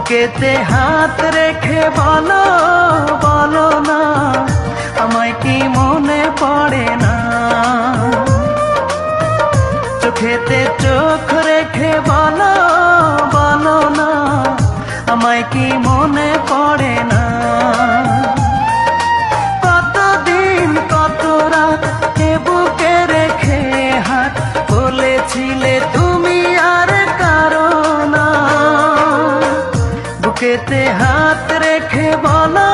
বুকেতে হাত রেখে বলো বলো না, আমায় কি মনে পড়ে না? চোখেতে চোখ রেখে বলো বলো না, আমায় কি মনে পড়ে না? কতদিন কত রাত এ বুকে রেখে হাত বলেছিলে তুমি আর কারো না। বুকেতে হাত রেখে বলো